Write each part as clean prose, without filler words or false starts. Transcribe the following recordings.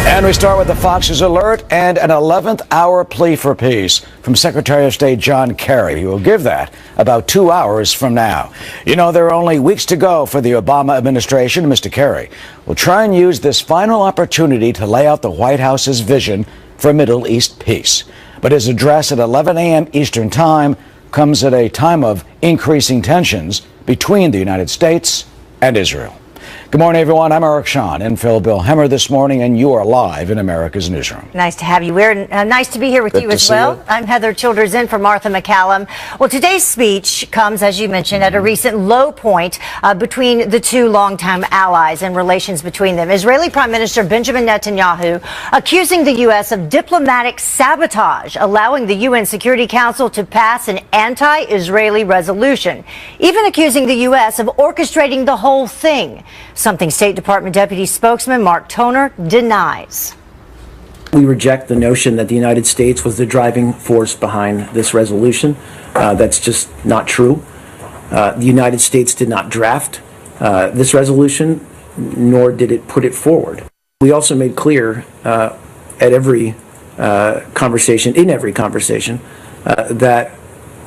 And we start with the Fox News alert and an 11th hour plea for peace from Secretary of State John Kerry. He will give that about 2 hours from now. You know, there are only weeks to go for the Obama administration. Mr. Kerry will try and use this final opportunity to lay out the White House's vision for Middle East peace. But his address at 11 a.m. Eastern Time comes at a time of increasing tensions between the United States and Israel. Good morning, everyone. I'm Eric Shawn, in for Bill Hemmer this morning, and you are live in America's Newsroom. Nice to have you. We're nice to be here with you as well. I'm Heather Childers in for Martha McCallum. Well, today's speech comes, as you mentioned, at a recent low point between the two longtime allies and relations between them. Israeli Prime Minister Benjamin Netanyahu accusing the U.S. of diplomatic sabotage, allowing the UN Security Council to pass an anti-Israeli resolution, even accusing the U.S. of orchestrating the whole thing. Something State Department Deputy Spokesman Mark Toner denies. We reject the notion that the United States was the driving force behind this resolution. That's just not true. The United States did not draft this resolution, nor did it put it forward. We also made clear at every conversation, that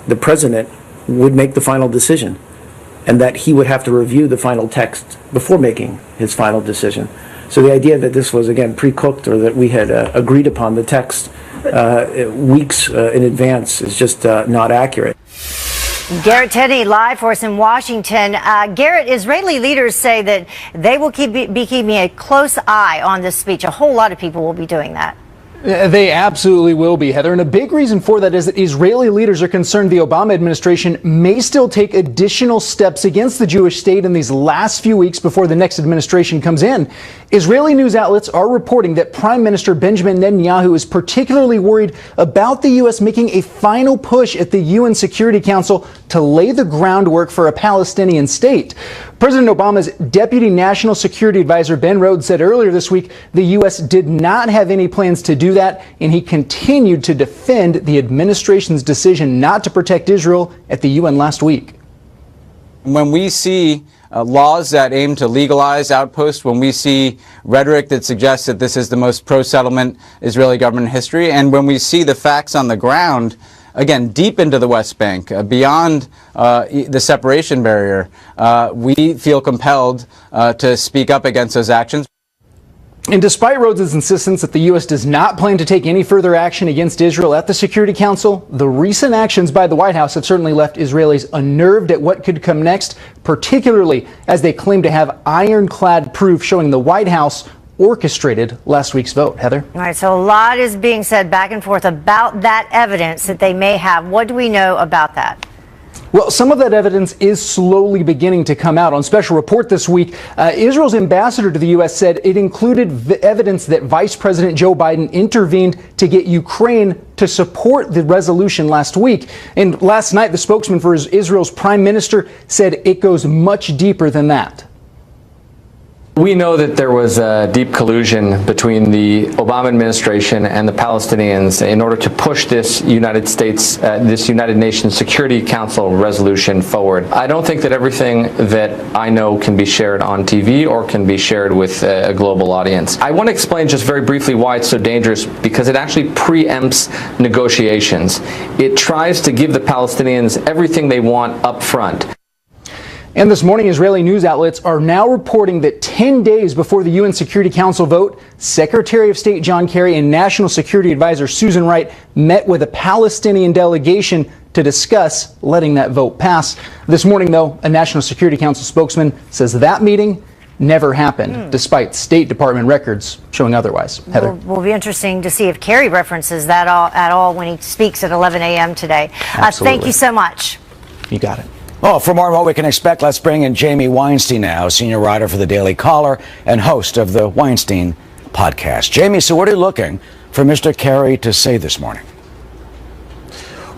the president would make the final decision, and that he would have to review the final text before making his final decision. So the idea that this was, again, pre-cooked, or that we had agreed upon the text weeks in advance is just not accurate. Garrett Tenney live for us in Washington. Garrett, Israeli leaders say that they will be keeping a close eye on this speech. A whole lot of people will be doing that. They absolutely will be, Heather. And a big reason for that is that Israeli leaders are concerned the Obama administration may still take additional steps against the Jewish state in these last few weeks before the next administration comes in. Israeli news outlets are reporting that Prime Minister Benjamin Netanyahu is particularly worried about the U.S. making a final push at the UN Security Council to lay the groundwork for a Palestinian state. President Obama's Deputy National Security Advisor Ben Rhodes said earlier this week the U.S. did not have any plans to do that, and he continued to defend the administration's decision not to protect Israel at the UN last week. When we see laws that aim to legalize outposts, when we see rhetoric that suggests that this is the most pro-settlement Israeli government in history, and when we see the facts on the ground, again, deep into the West Bank, beyond the separation barrier, we feel compelled to speak up against those actions. And despite Rhodes' insistence that the U.S. does not plan to take any further action against Israel at the Security Council, the recent actions by the White House have certainly left Israelis unnerved at what could come next, particularly as they claim to have ironclad proof showing the White House orchestrated last week's vote. Heather? All right, so a lot is being said back and forth about that evidence that they may have. What do we know about that? Well, some of that evidence is slowly beginning to come out. On special report this week, Israel's ambassador to the U.S. said it included evidence that Vice President Joe Biden intervened to get Ukraine to support the resolution last week. And last night, the spokesman for Israel's prime minister said it goes much deeper than that. We know that there was deep collusion between the Obama administration and the Palestinians in order to push this United Nations Security Council resolution forward. I don't think that everything that I know can be shared on TV or can be shared with a global audience. I want to explain just very briefly why it's so dangerous, because it actually preempts negotiations. It tries to give the Palestinians everything they want up front. And this morning, Israeli news outlets are now reporting that 10 days before the UN Security Council vote, Secretary of State John Kerry and National Security Advisor Susan Wright met with a Palestinian delegation to discuss letting that vote pass. This morning, though, a National Security Council spokesman says that meeting never happened, despite State Department records showing otherwise. Heather? Will be interesting to see if Kerry references that at all when he speaks at 11 a.m. today. Thank you so much. You got it. Well, for more on what we can expect, let's bring in Jamie Weinstein now, senior writer for the Daily Caller and host of the Weinstein podcast. Jamie, so what are you looking for Mr. Kerry to say this morning?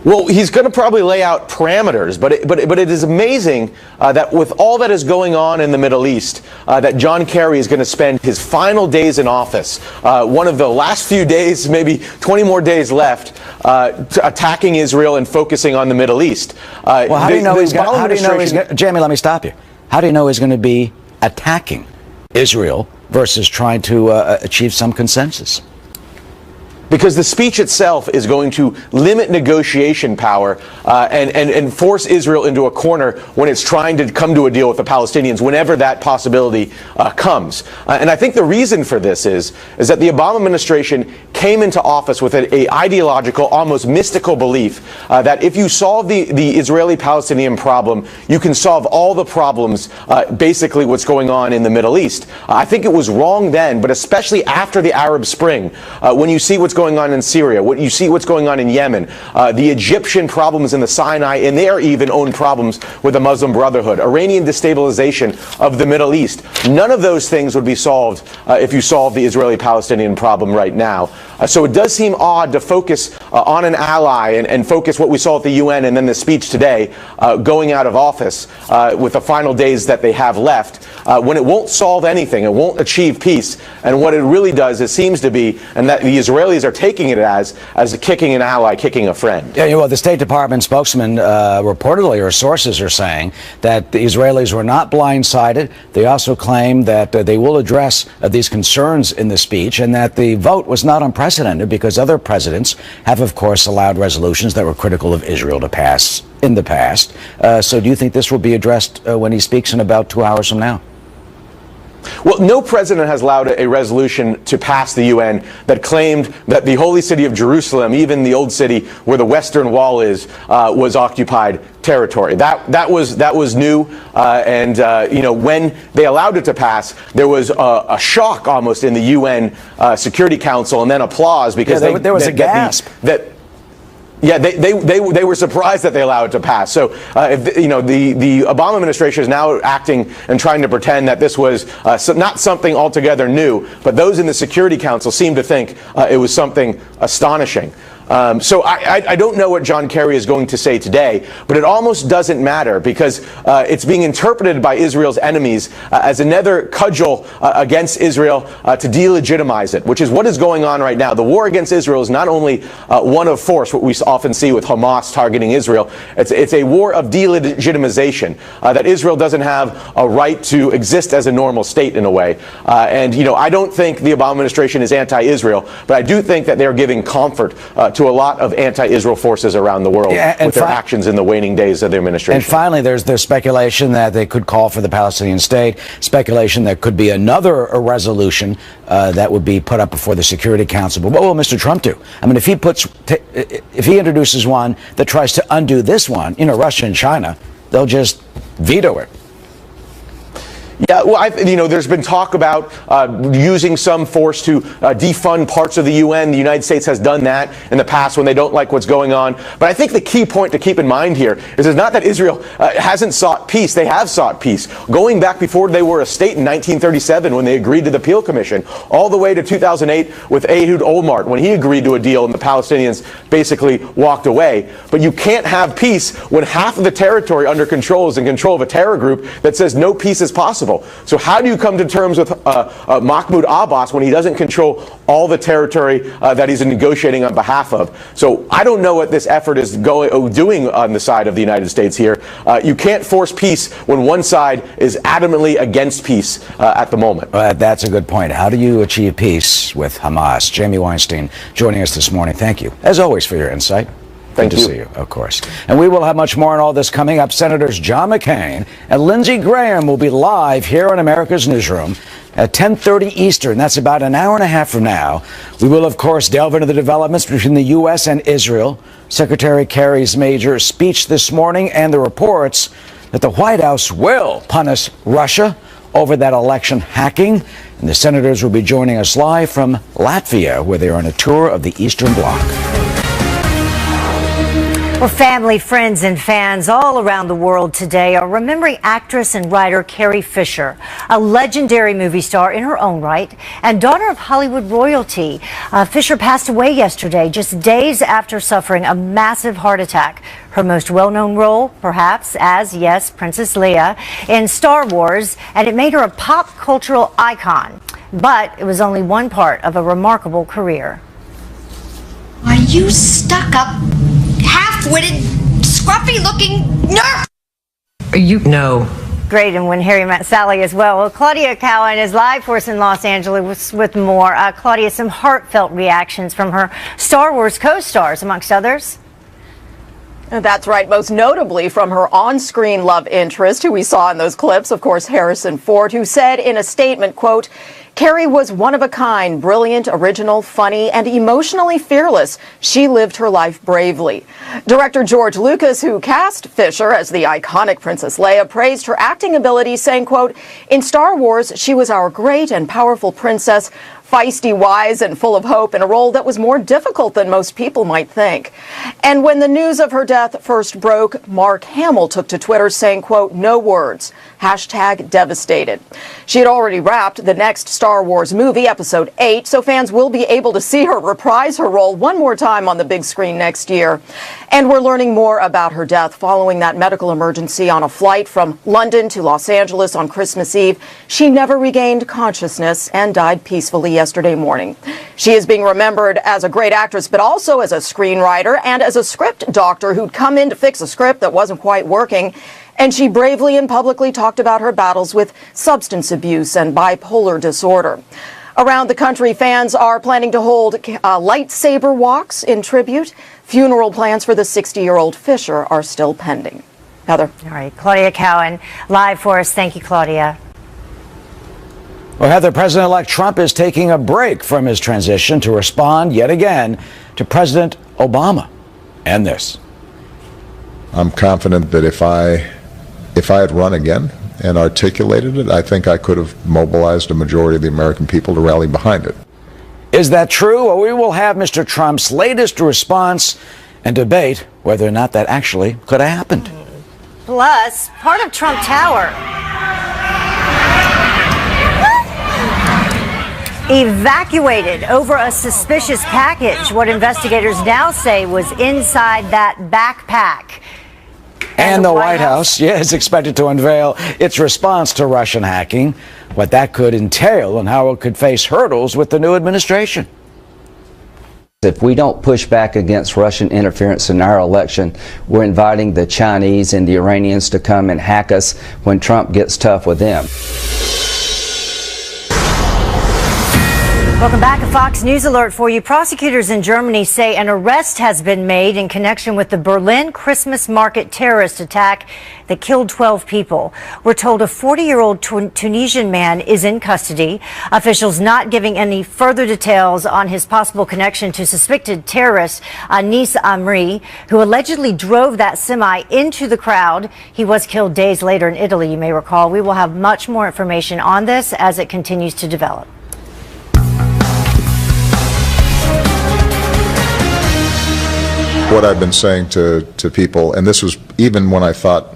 Well, he's going to probably lay out parameters, but it is amazing that with all that is going on in the Middle East, that John Kerry is going to spend his final days in office, one of the last few days, maybe 20 more days left, attacking Israel and focusing on the Middle East. Well, how do you know he's going to, Jamie, let me stop you. How do you know he's going to be attacking Israel versus trying to achieve some consensus? Because the speech itself is going to limit negotiation power and force Israel into a corner when it's trying to come to a deal with the Palestinians, whenever that possibility comes. And I think the reason for this is that the Obama administration came into office with a ideological, almost mystical belief that if you solve the Israeli-Palestinian problem, you can solve all the problems, basically what's going on in the Middle East. I think it was wrong then, but especially after the Arab Spring, when you see what's going on in Syria, what you see what's going on in Yemen, the Egyptian problems in the Sinai, and their even own problems with the Muslim Brotherhood, Iranian destabilization of the Middle East. None of those things would be solved if you solve the Israeli-Palestinian problem right now. So it does seem odd to focus on an ally and focus what we saw at the UN and then the speech today going out of office with the final days that they have left, when it won't solve anything, it won't achieve peace. And what it really does, it seems to be, and that the Israelis are taking it as kicking an ally, kicking a friend. Yeah, well, the State Department spokesman reportedly, or sources are saying, that the Israelis were not blindsided. They also claim that they will address these concerns in the speech, and that the vote was not unprecedented because other presidents have, of course, allowed resolutions that were critical of Israel to pass in the past. So do you think this will be addressed when he speaks in about 2 hours from now? Well, no president has allowed a resolution to pass the UN that claimed that the holy city of Jerusalem, even the old city where the Western Wall is, was occupied territory. That was new, and you know, when they allowed it to pass, there was a shock almost in the UN Security Council, and then applause because there was a gasp. Yeah, they were surprised that they allowed it to pass. So, if, you know, the Obama administration is now acting and trying to pretend that this was not something altogether new, but those in the Security Council seem to think it was something astonishing. So I don't know what John Kerry is going to say today, but it almost doesn't matter because it's being interpreted by Israel's enemies as another cudgel against Israel to delegitimize it, which is what is going on right now. The war against Israel is not only one of force, what we often see with Hamas targeting Israel. It's a war of delegitimization, that Israel doesn't have a right to exist as a normal state in a way. And, you know, I don't think the Obama administration is anti-Israel, but I do think that they're giving comfort to a lot of anti-Israel forces around the world with their actions in the waning days of their administration. And finally, there's speculation that they could call for the Palestinian state, speculation that could be another resolution that would be put up before the Security Council. But what will Mr. Trump do? I mean, if he introduces one that tries to undo this one, you know, Russia and China, they'll just veto it. Yeah, well, you know, there's been talk about using some force to defund parts of the UN. The United States has done that in the past when they don't like what's going on. But I think the key point to keep in mind here is it's not that Israel hasn't sought peace. They have sought peace. Going back before they were a state in 1937 when they agreed to the Peel Commission, all the way to 2008 with Ehud Olmert when he agreed to a deal and the Palestinians basically walked away. But you can't have peace when half of the territory under control is in control of a terror group that says no peace is possible. So how do you come to terms with Mahmoud Abbas when he doesn't control all the territory that he's negotiating on behalf of? So I don't know what this effort is doing on the side of the United States here. You can't force peace when one side is adamantly against peace at the moment. That's a good point. How do you achieve peace with Hamas? Jamie Weinstein joining us this morning. Thank you, as always, for your insight. Good to see you, of course. And we will have much more on all this coming up. Senators John McCain and Lindsey Graham will be live here on America's Newsroom at 10:30 Eastern. That's about an hour and a half from now. We will, of course, delve into the developments between the U.S. and Israel, Secretary Kerry's major speech this morning, and the reports that the White House will punish Russia over that election hacking. And the senators will be joining us live from Latvia, where they are on a tour of the Eastern Bloc. Well, family, friends, and fans all around the world today are remembering actress and writer Carrie Fisher, a legendary movie star in her own right and daughter of Hollywood royalty. Fisher passed away yesterday, just days after suffering a massive heart attack. Her most well-known role, perhaps, as, yes, Princess Leia in Star Wars, and it made her a pop cultural icon. But it was only one part of a remarkable career. Are you stuck up, half-witted, scruffy-looking nerd? No, great, and when Harry met Sally as well. Well, Claudia Cowan is live for us in Los Angeles with more. Claudia, some heartfelt reactions from her Star Wars co-stars, amongst others. That's right, most notably from her on-screen love interest, who we saw in those clips, of course, Harrison Ford, who said in a statement, quote, "Carrie was one of a kind, brilliant, original, funny, and emotionally fearless. She lived her life bravely." Director George Lucas, who cast Fisher as the iconic Princess Leia, praised her acting ability, saying, quote, "In Star Wars, she was our great and powerful princess, feisty, wise, and full of hope in a role that was more difficult than most people might think." And when the news of her death first broke, Mark Hamill took to Twitter saying, quote, "No words, #devastated." She had already wrapped the next Star Wars movie, Episode 8, so fans will be able to see her reprise her role one more time on the big screen next year. And we're learning more about her death following that medical emergency on a flight from London to Los Angeles on Christmas Eve. She never regained consciousness and died peacefully yesterday morning. She is being remembered as a great actress, but also as a screenwriter and as a script doctor who'd come in to fix a script that wasn't quite working. And she bravely and publicly talked about her battles with substance abuse and bipolar disorder. Around the country, fans are planning to hold lightsaber walks in tribute. Funeral plans for the 60-year-old Fisher are still pending. Heather. All right, Claudia Cowan, live for us. Thank you, Claudia. Well, Heather, President-elect Trump is taking a break from his transition to respond yet again to President Obama. And this. I'm confident that if I had run again and articulated it, I think I could have mobilized a majority of the American people to rally behind it. Is that true? Well, we will have Mr. Trump's latest response and debate whether or not that actually could have happened. Plus, part of Trump Tower evacuated over a suspicious package, what investigators now say was inside that backpack. And the White House, is expected to unveil its response to Russian hacking, what that could entail and how it could face hurdles with the new administration. If we don't push back against Russian interference in our election, we're inviting the Chinese and the Iranians to come and hack us when Trump gets tough with them. Welcome back. A Fox News alert for you. Prosecutors in Germany say an arrest has been made in connection with the Berlin Christmas market terrorist attack that killed 12 people. We're told a 40-year-old Tunisian man is in custody. Officials not giving any further details on his possible connection to suspected terrorist Anis Amri, who allegedly drove that semi into the crowd. He was killed days later in Italy, you may recall. We will have much more information on this as it continues to develop. What I've been saying to people, and this was even when I thought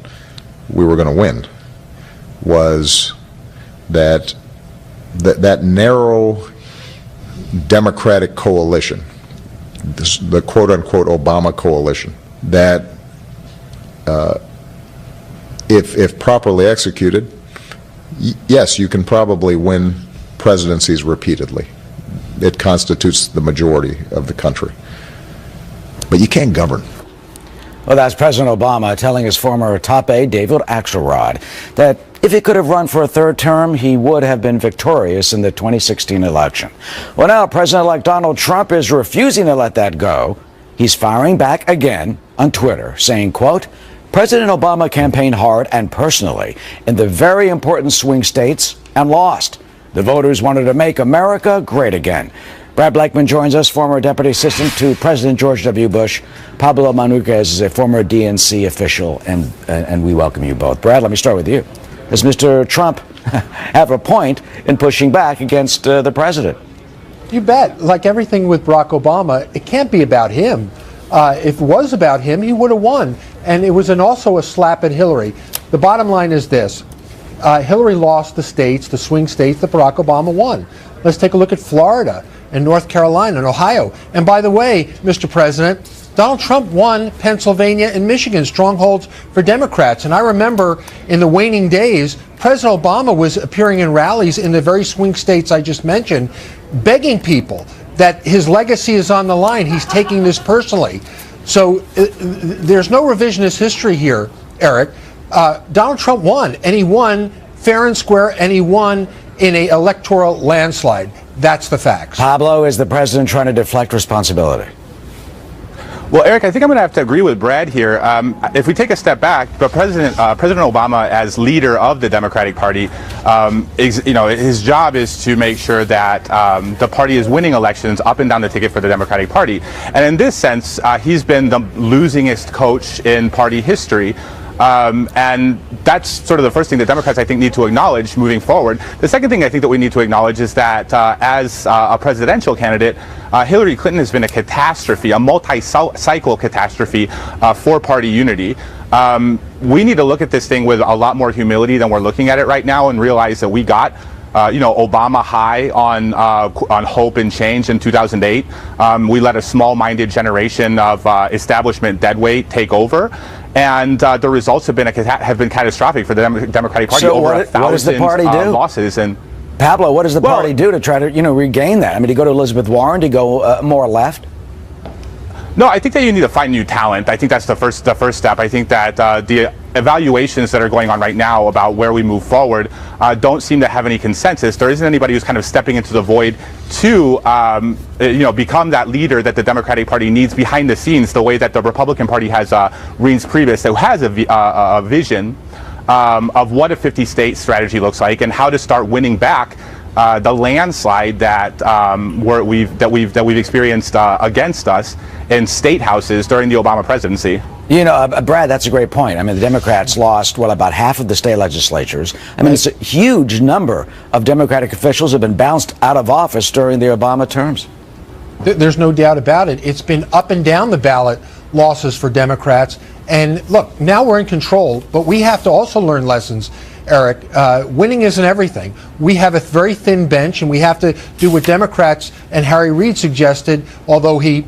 we were going to win, was that narrow Democratic coalition, the quote-unquote Obama coalition, that if properly executed, yes, you can probably win presidencies repeatedly. It constitutes the majority of the country. But you can't govern. Well, that's President Obama telling his former top aide, David Axelrod, that if he could have run for a third term, he would have been victorious in the 2016 election. Well, now President-elect Donald Trump is refusing to let that go. He's firing back again on Twitter, saying, quote, President Obama campaigned hard and personally in the very important swing states and lost. The voters wanted to make America great again. Brad Blakeman joins us, former Deputy Assistant to President George W. Bush. Pablo Manuquez is a former DNC official, and we welcome you both. Brad, let me start with you. Does Mr. Trump have a point in pushing back against the president? You bet. Like everything with Barack Obama, it can't be about him. If it was about him, he would have won. And it was also a slap at Hillary. The bottom line is this. Hillary lost the states, the swing states that Barack Obama won. Let's take a look at Florida and North Carolina and Ohio. And by the way, Mr. President, Donald Trump won Pennsylvania and Michigan, strongholds for Democrats. And I remember in the waning days, President Obama was appearing in rallies in the very swing states I just mentioned, begging people that his legacy is on the line. He's taking this personally. So there's no revisionist history here, Eric. Donald Trump won, and he won fair and square, and he won in an electoral landslide. That's the facts. Pablo, is the president trying to deflect responsibility? Well, Eric, I think I'm going to have to agree with Brad here. If we take a step back, but President Obama, as leader of the Democratic Party, his job is to make sure that the party is winning elections up and down the ticket for the Democratic Party. And in this sense, he's been the losingest coach in party history. And that's sort of the first thing that Democrats, I think, need to acknowledge moving forward. The second thing I think that we need to acknowledge is that as a presidential candidate, Hillary Clinton has been a catastrophe, a multi-cycle catastrophe for party unity. We need to look at this thing with a lot more humility than we're looking at it right now and realize that we got Obama high on hope and change in 2008. We let a small-minded generation of establishment deadweight take over. And the results have been catastrophic for the Democratic Party. So over what does the party do? Losses. And Pablo, what does the party do to try to regain that? I mean, to go to Elizabeth Warren, to go more left? No, I think that you need to find new talent. I think that's the first step. I think that the evaluations that are going on right now about where we move forward don't seem to have any consensus. There isn't anybody who's kind of stepping into the void to become that leader that the Democratic Party needs behind the scenes, the way that the Republican Party has Reince Priebus, who has a vision of what a 50-state strategy looks like and how to start winning back the landslide that we've experienced against us in state houses during the Obama presidency. Brad, that's a great point. I mean, the Democrats lost, about half of the state legislatures. I mean, it's a huge number of Democratic officials have been bounced out of office during the Obama terms. There's no doubt about it. It's been up and down the ballot losses for Democrats. And look, now we're in control, but we have to also learn lessons, Eric. Winning isn't everything. We have a very thin bench, and we have to do what Democrats and Harry Reid suggested, although he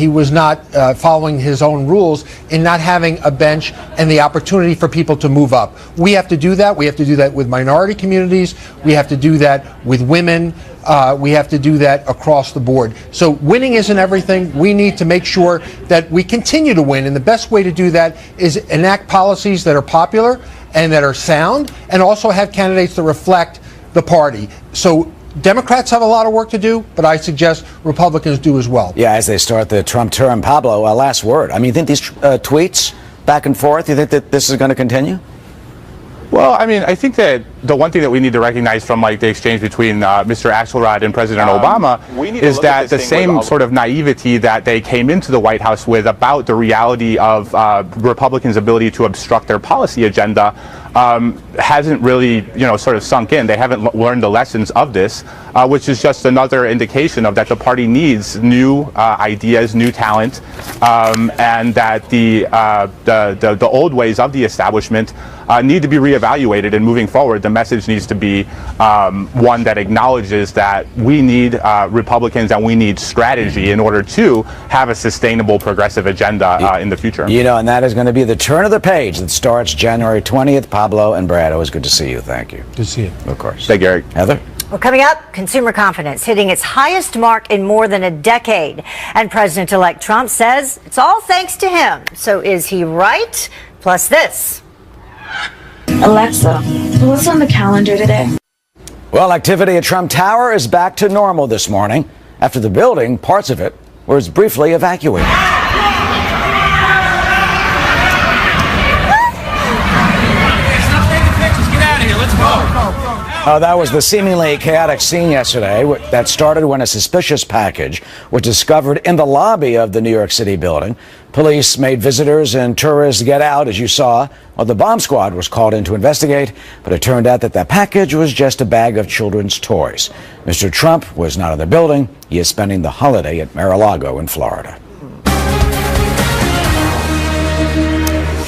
was not following his own rules in not having a bench and the opportunity for people to move up. We have to do that. We have to do that with minority communities. We have to do that with women. We have to do that across the board. So winning isn't everything. We need to make sure that we continue to win. And the best way to do that is enact policies that are popular and that are sound, and also have candidates that reflect the party. So Democrats have a lot of work to do, but I suggest Republicans do as well. Yeah, as they start the Trump term. Pablo, last word. I mean, you think these tweets back and forth, you think that this is going to continue? Well, I mean, I think that the one thing that we need to recognize from the exchange between Mr. Axelrod and President Obama is that the same sort of naivety that they came into the White House with about the reality of Republicans' ability to obstruct their policy agenda hasn't really, sort of sunk in. They haven't learned the lessons of this, which is just another indication of that the party needs new ideas, new talent, and that the old ways of the establishment need to be reevaluated. And moving forward, the message needs to be one that acknowledges that we need Republicans and we need strategy in order to have a sustainable progressive agenda in the future. And that is going to be the turn of the page that starts January 20th. Pablo and Brad, always good to see you. Thank you. Good to see you. Of course. Thank you, Eric. Heather? Well, coming up, consumer confidence hitting its highest mark in more than a decade. And President-elect Trump says it's all thanks to him. So is he right? Plus this. Alexa, what's on the calendar today? Well, activity at Trump Tower is back to normal this morning after the building, parts of it, was briefly evacuated. That was the seemingly chaotic scene yesterday that started when a suspicious package was discovered in the lobby of the New York City building. Police made visitors and tourists get out, as you saw, while the bomb squad was called in to investigate. But it turned out that the package was just a bag of children's toys. Mr. Trump was not in the building. He is spending the holiday at Mar-a-Lago in Florida.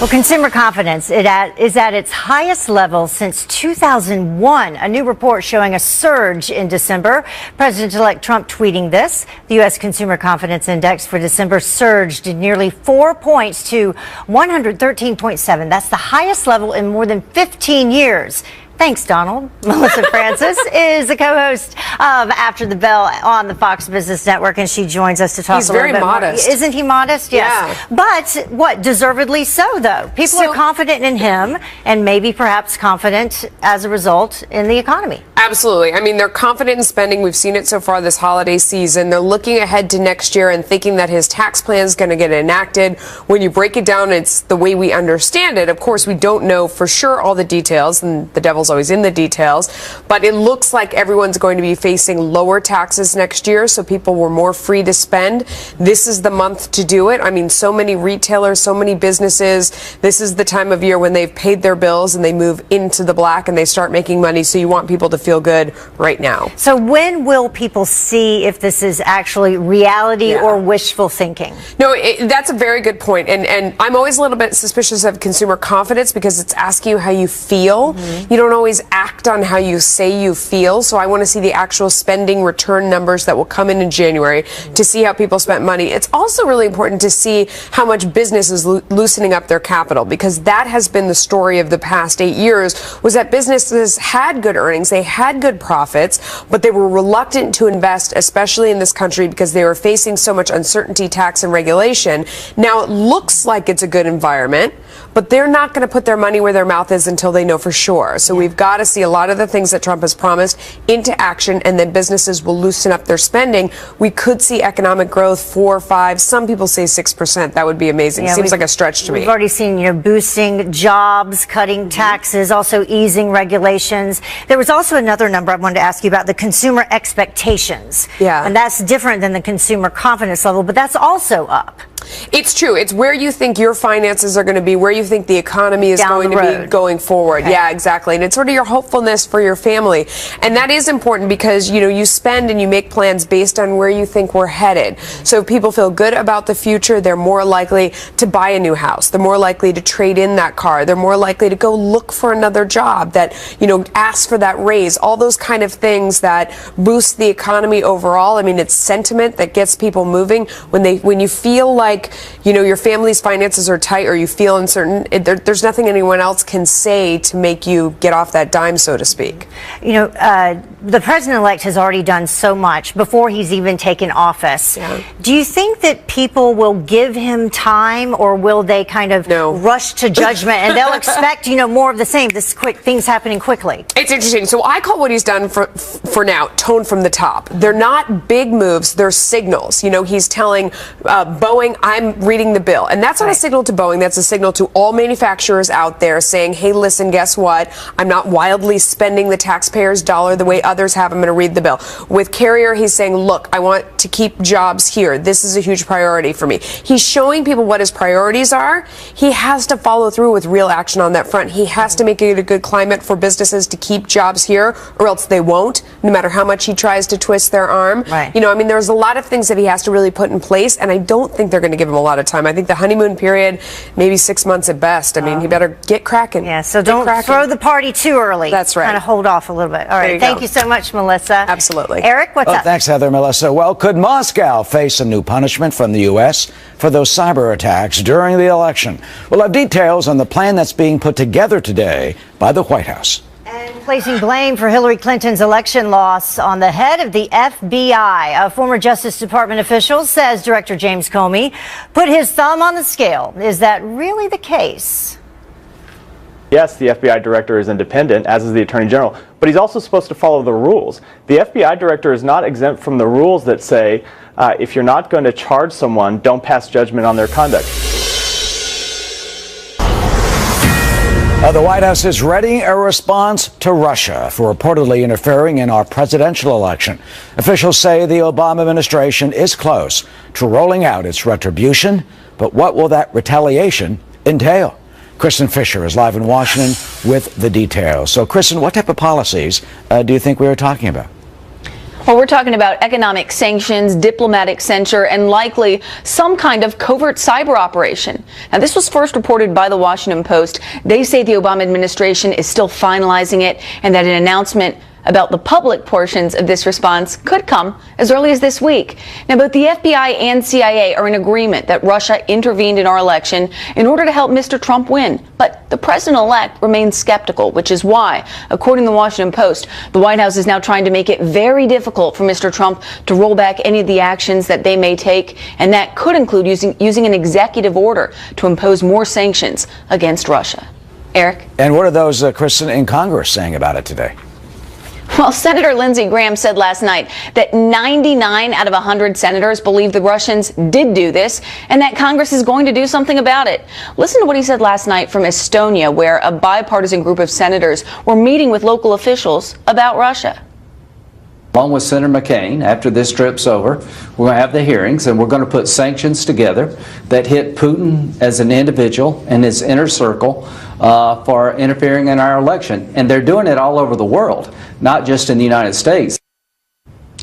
Well, consumer confidence is at its highest level since 2001. A new report showing a surge in December. President-elect Trump tweeting this. The U.S. Consumer Confidence Index for December surged nearly 4 points to 113.7. That's the highest level in more than 15 years. Thanks, Donald. Melissa Francis is the co-host of After the Bell on the Fox Business Network, and she joins us to talk a little bit more. He's very modest. Isn't he modest? Yes. Yeah. But what, deservedly so, though. People are confident in him and maybe perhaps confident as a result in the economy. Absolutely. I mean, they're confident in spending. We've seen it so far this holiday season. They're looking ahead to next year and thinking that his tax plan is going to get enacted. When you break it down, it's the way we understand it. Of course, we don't know for sure all the details, and the devil's always in the details, but it looks like everyone's going to be facing lower taxes next year, so people were more free to spend. This is the month to do it. I mean, so many retailers, so many businesses, this is the time of year when they've paid their bills and they move into the black and they start making money, so you want people to feel good right now. So when will people see if this is actually reality or wishful thinking? No, that's a very good point, and I'm always a little bit suspicious of consumer confidence because it's asking you how you feel. You don't always act on how you say you feel, so I want to see the actual spending return numbers that will come in January to see how people spent money. It's also really important to see how much business is loosening up their capital, because that has been the story of the past 8 years, was that businesses had good earnings, they had good profits, but they were reluctant to invest, especially in this country, because they were facing so much uncertainty, tax, and regulation. Now it looks like it's a good environment, but they're not going to put their money where their mouth is until they know for sure. So we've got to see a lot of the things that Trump has promised into action, and then businesses will loosen up their spending. We could see economic growth 4, 5, some people say 6%. That would be amazing. Seems like a stretch to me. We've already seen, boosting jobs, cutting taxes, also easing regulations. There was also another number I wanted to ask you about, the consumer expectations. Yeah. And that's different than the consumer confidence level, but that's also up. It's true. It's where you think your finances are going to be, where you think the economy is going to be going forward. Okay. Yeah, exactly. And it's sort of your hopefulness for your family. And that is important because, you spend and you make plans based on where you think we're headed. So if people feel good about the future, they're more likely to buy a new house. They're more likely to trade in that car. They're more likely to go look for another job, that, ask for that raise, all those kind of things that boost the economy overall. I mean, it's sentiment that gets people moving. When you feel like, your family's finances are tight or you feel uncertain, there's nothing anyone else can say to make you get off that dime, so to speak. The president-elect has already done so much before he's even taken office. Yeah. Do you think that people will give him time, or will they kind of rush to judgment and they'll expect, more of the same, things happening quickly? It's interesting. So I call what he's done for now tone from the top. They're not big moves, they're signals. He's telling Boeing, I'm reading the bill. And that's not a signal to Boeing, that's a signal to all manufacturers out there saying, hey, listen, guess what? I'm not wildly spending the taxpayer's dollar the way others have. I'm going to read the bill. With Carrier, he's saying, look, I want to keep jobs here. This is a huge priority for me. He's showing people what his priorities are. He has to follow through with real action on that front. He has to make it a good climate for businesses to keep jobs here, or else they won't, no matter how much he tries to twist their arm. Right. There's a lot of things that he has to really put in place, and I don't think they're going to give him a lot of time. I think the honeymoon period, maybe 6 months at best. I mean, he better get cracking. Yeah, so don't throw the party too early. That's right. Kind of hold off a little bit. All right, thank you so much, Melissa. Absolutely. Eric, what's up? Thanks, Heather. Melissa. Well, could Moscow face a new punishment from the U.S. for those cyber attacks during the election? We'll have details on the plan that's being put together today by the White House. And placing blame for Hillary Clinton's election loss on the head of the FBI. A former Justice Department official says Director James Comey put his thumb on the scale. Is that really the case? Yes, the FBI director is independent, as is the Attorney General, but he's also supposed to follow the rules. The FBI director is not exempt from the rules that say if you're not going to charge someone, don't pass judgment on their conduct. The White House is readying a response to Russia for reportedly interfering in our presidential election. Officials say the Obama administration is close to rolling out its retribution, but what will that retaliation entail? Kristen Fisher is live in Washington with the details. So, Kristen, what type of policies do you think we are talking about? Well, we're talking about economic sanctions, diplomatic censure, and likely some kind of covert cyber operation. Now, this was first reported by the Washington Post. They say the Obama administration is still finalizing it and that an announcement about the public portions of this response could come as early as this week. Now, both the FBI and CIA are in agreement that Russia intervened in our election in order to help Mr. Trump win. But the president-elect remains skeptical, which is why, according to the Washington Post, the White House is now trying to make it very difficult for Mr. Trump to roll back any of the actions that they may take, and that could include using an executive order to impose more sanctions against Russia. Eric? And what are those, Kristen, in Congress saying about it today? Well, Senator Lindsey Graham said last night that 99 out of 100 senators believe the Russians did do this and that Congress is going to do something about it. Listen to what he said last night from Estonia, where a bipartisan group of senators were meeting with local officials about Russia. Along with Senator McCain, after this trip's over, we're going to have the hearings and we're going to put sanctions together that hit Putin as an individual and his inner circle for interfering in our election. And they're doing it all over the world, not just in the United States.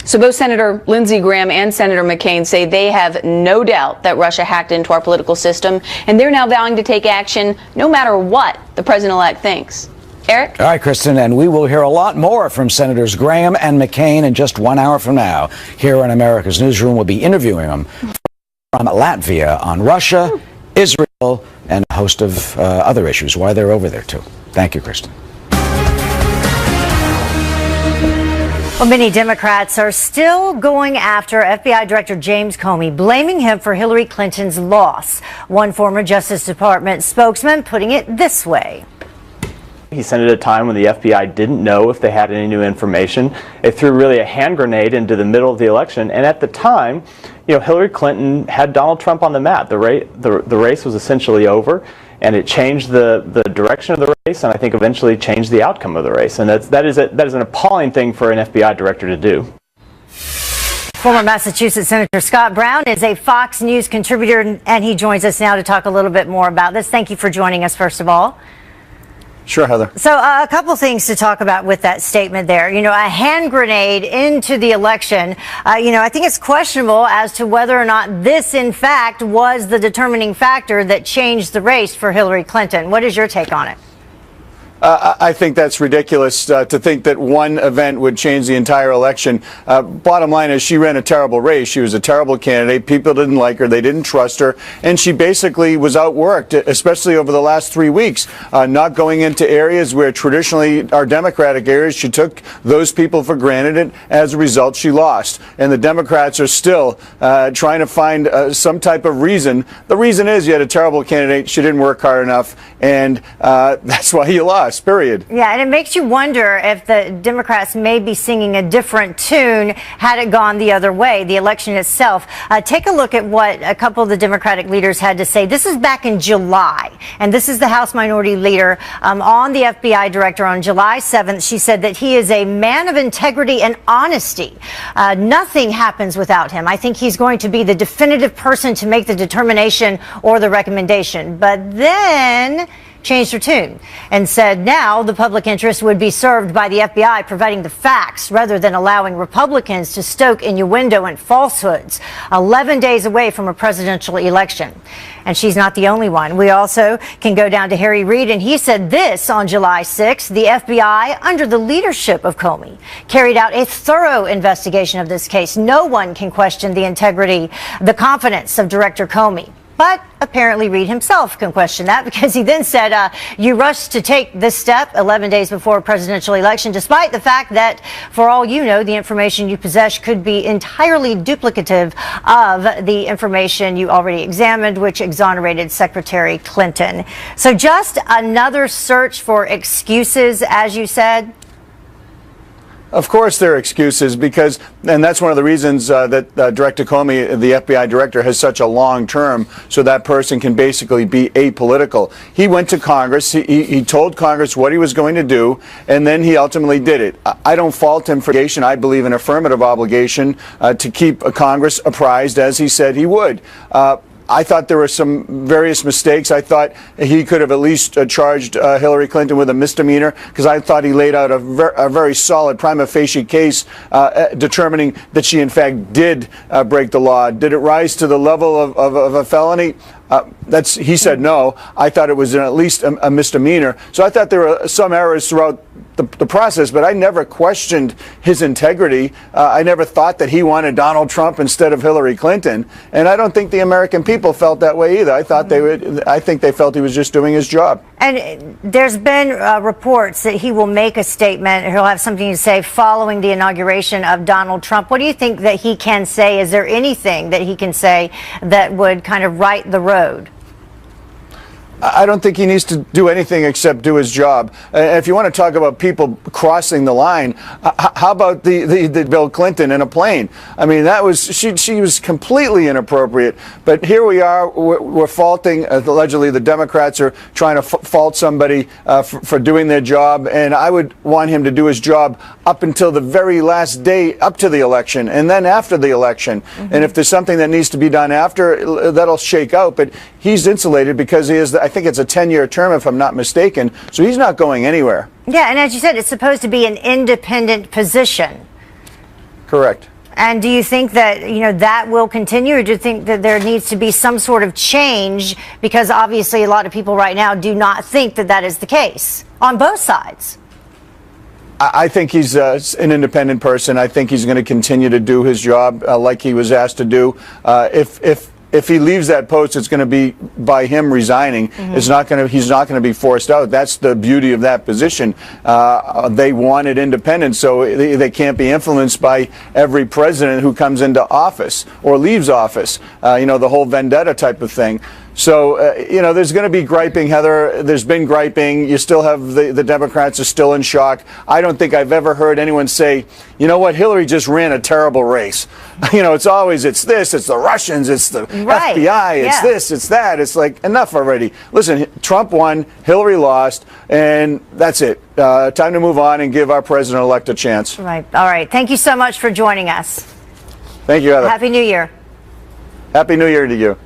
So both Senator Lindsey Graham and Senator McCain say they have no doubt that Russia hacked into our political system, and they're now vowing to take action no matter what the president-elect thinks. Eric? All right, Kristen, and we will hear a lot more from Senators Graham and McCain in just 1 hour from now. Here on America's Newsroom, we'll be interviewing them from Latvia on Russia, Israel, and a host of other issues, why they're over there, too. Thank you, Kristen. Well, many Democrats are still going after FBI Director James Comey, blaming him for Hillary Clinton's loss. One former Justice Department spokesman putting it this way. He sent it at a time when the FBI didn't know if they had any new information. It threw really a hand grenade into the middle of the election. And at the time, Hillary Clinton had Donald Trump on the map. The race was essentially over, and it changed the direction of the race, and I think eventually changed the outcome of the race. And that is an appalling thing for an FBI director to do. Former Massachusetts Senator Scott Brown is a Fox News contributor, and he joins us now to talk a little bit more about this. Thank you for joining us, first of all. Sure, Heather. So a couple things to talk about with that statement there. A hand grenade into the election. I think it's questionable as to whether or not this, in fact, was the determining factor that changed the race for Hillary Clinton. What is your take on it? I think that's ridiculous to think that one event would change the entire election. Bottom line is she ran a terrible race. She was a terrible candidate. People didn't like her. They didn't trust her. And she basically was outworked, especially over the last 3 weeks, not going into areas where traditionally are Democratic areas. She took those people for granted, and as a result, she lost. And the Democrats are still trying to find some type of reason. The reason is you had a terrible candidate. She didn't work hard enough, and that's why you lost. Period. Yeah, and it makes you wonder if the Democrats may be singing a different tune had it gone the other way, the election itself. Take a look at what a couple of the Democratic leaders had to say. This is back in July, and this is the House Minority Leader on the FBI Director on July 7th. She said that he is a man of integrity and honesty. Nothing happens without him. I think he's going to be the definitive person to make the determination or the recommendation. But then changed her tune and said now the public interest would be served by the FBI providing the facts rather than allowing Republicans to stoke innuendo and falsehoods 11 days away from a presidential election. And she's not the only one. We also can go down to Harry Reid, and he said this on July 6th. The FBI, under the leadership of Comey, carried out a thorough investigation of this case. No one can question the integrity, the confidence of Director Comey. But apparently Reid himself can question that, because he then said, you rushed to take this step 11 days before a presidential election, despite the fact that, for all you know, the information you possess could be entirely duplicative of the information you already examined, which exonerated Secretary Clinton. So just another search for excuses, as you said? Of course there are excuses, because, and that's one of the reasons that Director Comey, the FBI director, has such a long term, so that person can basically be apolitical. He went to Congress, he told Congress what he was going to do, and then he ultimately did it. I don't fault him for obligation. I believe in affirmative obligation to keep Congress apprised, as he said he would. I thought there were some various mistakes. I thought he could have at least charged Hillary Clinton with a misdemeanor, because I thought he laid out a very solid prima facie case determining that she in fact did break the law. Did it rise to the level of a felony? He said no. I thought it was at least a misdemeanor. So I thought there were some errors throughout the process, but I never questioned his integrity. I never thought that he wanted Donald Trump instead of Hillary Clinton, and I don't think the American people felt that way either. I think they felt he was just doing his job. And there's been reports that he will make a statement, he'll have something to say following the inauguration of Donald Trump. What do you think that he can say? Is there anything that he can say that would kind of right the road? I don't think he needs to do anything except do his job. If you want to talk about people crossing the line, how about the Bill Clinton in a plane? I mean, that was she was completely inappropriate. But here we are, we're faulting, allegedly the Democrats are trying to fault somebody for doing their job, and I would want him to do his job up until the very last day up to the election, and then after the election. And if there's something that needs to be done after, that'll shake out. But he's insulated because he is, I think it's a 10-year term if I'm not mistaken, so he's not going anywhere. Yeah, and as you said, it's supposed to be an independent position. Correct. And do you think that, that will continue, or do you think that there needs to be some sort of change? Because obviously a lot of people right now do not think that that is the case on both sides. I think he's an independent person. I think he's going to continue to do his job like he was asked to do. If he leaves that post, it's going to be by him resigning. He's not going to be forced out. That's the beauty of that position. They wanted independence, so they can't be influenced by every president who comes into office or leaves office. The whole vendetta type of thing. So, there's going to be griping, Heather. There's been griping. You still have the Democrats are still in shock. I don't think I've ever heard anyone say, you know what, Hillary just ran a terrible race. It's this, it's the Russians, it's the FBI, it's this, it's that. It's like, enough already. Listen, Trump won, Hillary lost, and that's it. Time to move on and give our president-elect a chance. Right. All right. Thank you so much for joining us. Thank you, Heather. Happy New Year. Happy New Year to you.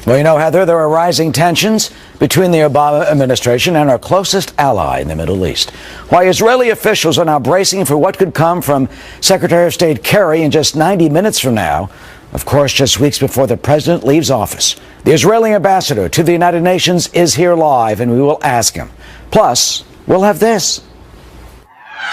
Well, Heather, there are rising tensions between the Obama administration and our closest ally in the Middle East. Why Israeli officials are now bracing for what could come from Secretary of State Kerry in just 90 minutes from now. Of course, just weeks before the president leaves office. The Israeli ambassador to the United Nations is here live, and we will ask him. Plus, we'll have this.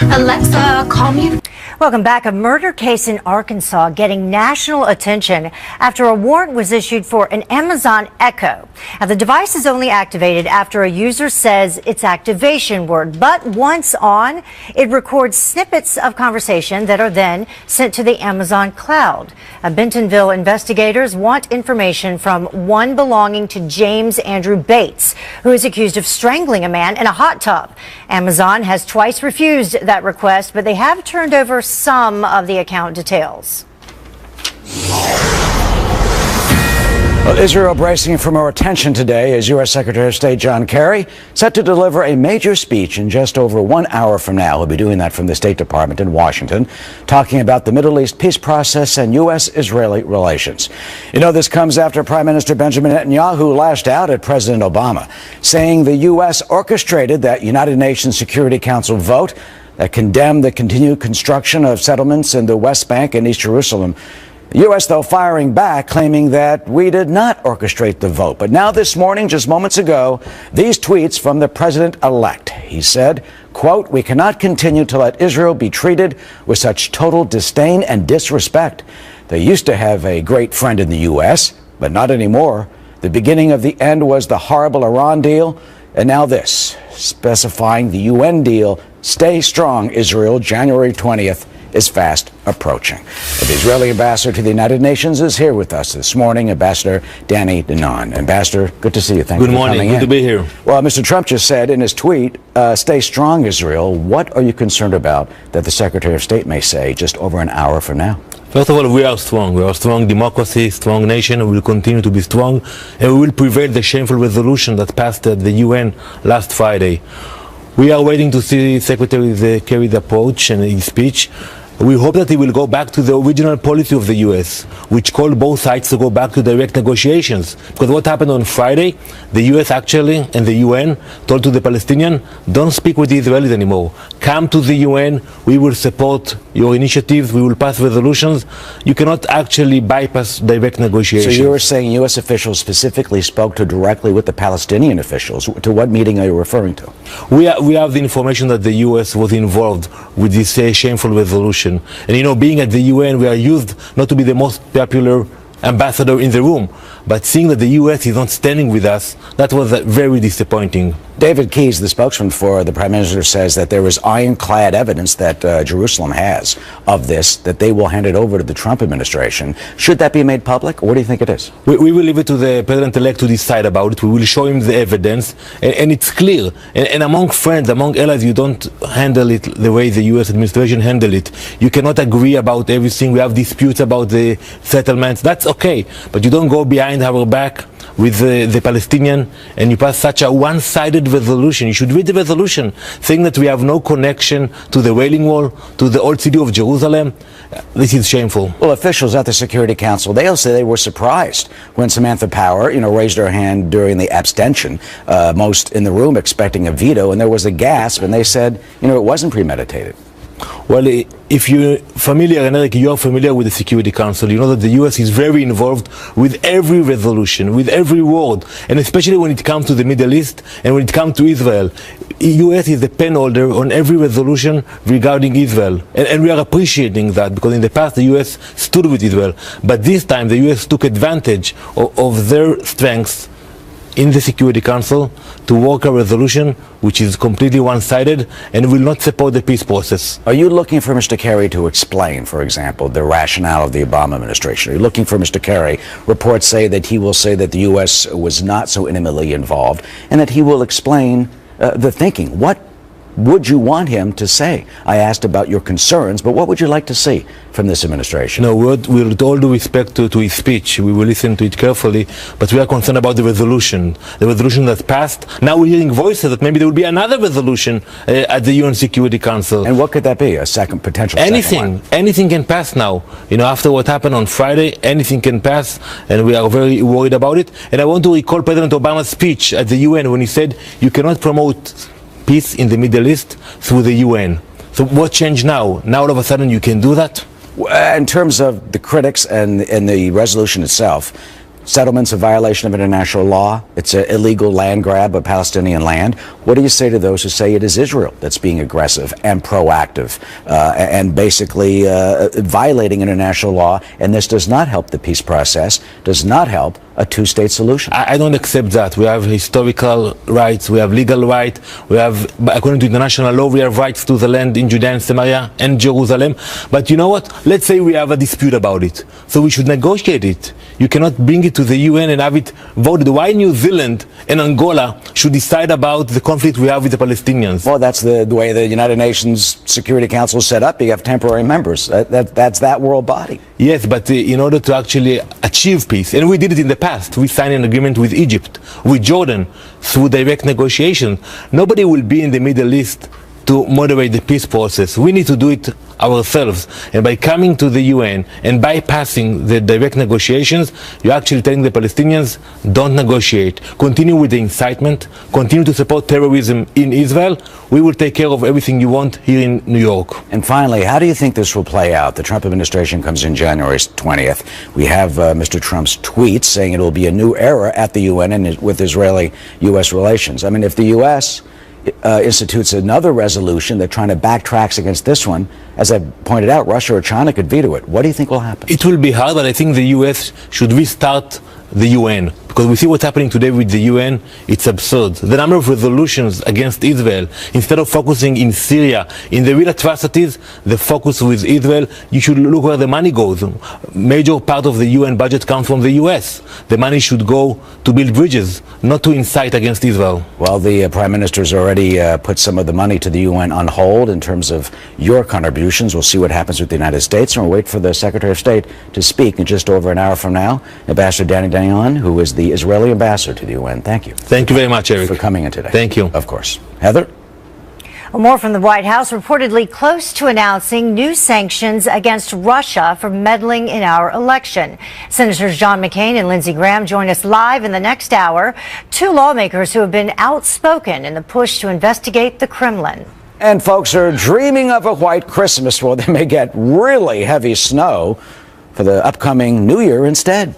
Alexa, call me. Welcome back. A murder case in Arkansas getting national attention after a warrant was issued for an Amazon Echo. Now, the device is only activated after a user says its activation word, but once on, it records snippets of conversation that are then sent to the Amazon cloud. Bentonville investigators want information from one belonging to James Andrew Bates, who is accused of strangling a man in a hot tub. Amazon has twice refused that request, but they have turned over some of the account details. Well, Israel bracing for more attention today as U.S. Secretary of State John Kerry set to deliver a major speech in just over 1 hour from now. He'll be doing that from the State Department in Washington, talking about the Middle East peace process and U.S.-Israeli relations. This comes after Prime Minister Benjamin Netanyahu lashed out at President Obama, saying the U.S. orchestrated that United Nations Security Council vote that condemned the continued construction of settlements in the West Bank and East Jerusalem. The U.S., though, firing back, claiming that we did not orchestrate the vote. But now this morning, just moments ago, these tweets from the president-elect. He said, quote, "We cannot continue to let Israel be treated with such total disdain and disrespect. They used to have a great friend in the U.S., but not anymore. The beginning of the end was the horrible Iran deal, and now this, specifying the UN deal, stay strong, Israel, January 20th, is fast approaching." The Israeli ambassador to the United Nations is here with us this morning, Ambassador Danny Danon. Ambassador, good to see you. Thank you for coming in. Good morning. Good to be here. Well, Mr. Trump just said in his tweet, stay strong, Israel. What are you concerned about that the Secretary of State may say just over an hour from now? First of all, we are strong. We are a strong democracy, strong nation, and we will continue to be strong, and we will prevail the shameful resolution that passed at the UN last Friday. We are waiting to see Secretary Kerry's approach and his speech. We hope that he will go back to the original policy of the U.S., which called both sides to go back to direct negotiations. Because what happened on Friday, the U.S. actually and the UN told to the Palestinians, don't speak with the Israelis anymore. come to the UN, we will support your initiatives, we will pass resolutions. You cannot actually bypass direct negotiations. So you were saying U.S. officials specifically spoke directly with the Palestinian officials. To what meeting are you referring to? We have the information that the U.S. was involved with this shameful resolution. And you know, being at the UN, we are used not to be the most popular ambassador in the room, but seeing that the U.S. is not standing with us, that was very disappointing. David Keyes, the spokesman for the Prime Minister, says that there is ironclad evidence that Jerusalem has of this, that they will hand it over to the Trump administration. Should that be made public, or what do you think it is? We will leave it to the President-elect to decide about it. We will show him the evidence, and it's clear. And among friends, among allies, you don't handle it the way the U.S. administration handled it. You cannot agree about everything. We have disputes about the settlements. That's okay, but you don't go behind our back with the Palestinian and you pass such a one-sided resolution. You should read the resolution saying that we have no connection to the Wailing Wall, to the old city of Jerusalem. This is shameful. Well, officials at the Security Council, they all say they were surprised when Samantha Power, raised her hand during the abstention, most in the room expecting a veto, and there was a gasp, and they said, it wasn't premeditated. Well, if you're familiar, and Eric, you're familiar with the Security Council, you know that the U.S. is very involved with every resolution, with every word, and especially when it comes to the Middle East and when it comes to Israel. U.S. is the pen holder on every resolution regarding Israel, and we are appreciating that because in the past the U.S. stood with Israel, but this time the U.S. took advantage of their strengths in the Security Council to work a resolution which is completely one-sided and will not support the peace process. Are you looking for Mr. Kerry to explain, for example, the rationale of the Obama administration? Are you looking for Mr. Kerry? Reports say that he will say that the U.S. was not so intimately involved and that he will explain the thinking. What would you want him to say? I asked about your concerns, but what would you like to see from this administration? No, with all due respect to his speech, we will listen to it carefully, but we are concerned about the resolution that passed. Now we're hearing voices that maybe there will be another resolution at the UN Security Council. And what could that be? A second potential Anything can pass now. After what happened on Friday, anything can pass, and we are very worried about it. And I want to recall President Obama's speech at the UN when he said, you cannot promote peace in the Middle East through the UN. So what changed now? Now all of a sudden you can do that? In terms of the critics and the resolution itself, settlement's a violation of international law. It's an illegal land grab of Palestinian land. What do you say to those who say it is Israel that's being aggressive and proactive and basically violating international law, and this does not help the peace process, does not help a two-state solution? I don't accept that. We have historical rights, we have legal rights, we have, according to international law, we have rights to the land in Judea and Samaria and Jerusalem. But you know what? Let's say we have a dispute about it. So we should negotiate it. You cannot bring it to the UN and have it voted. Why New Zealand and Angola should decide about the conflict we have with the Palestinians? Well, that's the way the United Nations Security Council is set up. You have temporary members. That's that world body. Yes, but in order to actually achieve peace, and we did it in the past, we signed an agreement with Egypt, with Jordan, through direct negotiations. Nobody will be in the Middle East to moderate the peace process. We need to do it ourselves. And by coming to the UN and bypassing the direct negotiations, you're actually telling the Palestinians, don't negotiate. Continue with the incitement. Continue to support terrorism in Israel. We will take care of everything you want here in New York. And finally, how do you think this will play out? The Trump administration comes in January 20th. We have Mr. Trump's tweets saying it will be a new era at the UN and with Israeli-U.S. relations. I mean, if the U.S. institutes another resolution, they're trying to backtrack against this one. As I pointed out, Russia or China could veto it. What do you think will happen? It will be hard, but I think the U.S. should restart the UN. Because we see what's happening today with the UN, it's absurd. The number of resolutions against Israel, instead of focusing in Syria, in the real atrocities, the focus with Israel, you should look where the money goes. Major part of the UN budget comes from the US. The money should go to build bridges, not to incite against Israel. Well, the Prime Minister's already put some of the money to the UN on hold in terms of your contributions. We'll see what happens with the United States, and we'll wait for the Secretary of State to speak in just over an hour from now. Ambassador Danny Dayan, who is the Israeli ambassador to the UN. Thank you. Thank you very much, Eric. For coming in today. Thank you. Of course. Heather? Well, more from the White House, reportedly close to announcing new sanctions against Russia for meddling in our election. Senators John McCain and Lindsey Graham join us live in the next hour. Two lawmakers who have been outspoken in the push to investigate the Kremlin. And folks are dreaming of a white Christmas. Well, they may get really heavy snow for the upcoming New Year instead.